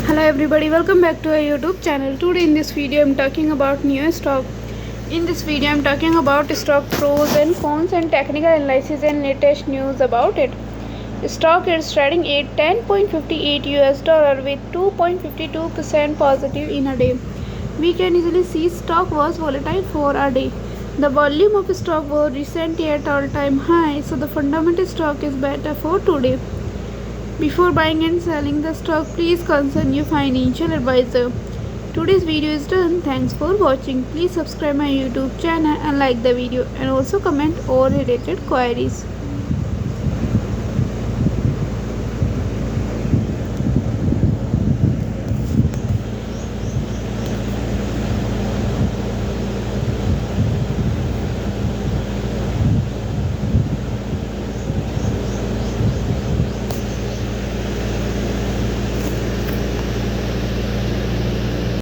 Hello everybody, welcome back to our YouTube channel. Today in this video I'm talking about NIO stock. In this video I'm talking about stock pros and cons and technical analysis and latest news about it. Stock is trading at 10.58 US dollar with 2.52% positive in a day. We can easily see stock was volatile for a day. The volume of stock was recently at all-time high, so the fundamental stock is better for today. Before buying and selling the stock, please consult your financial advisor. Today's video is done. Thanks for watching. Please subscribe my YouTube channel and like the video and also comment all related queries.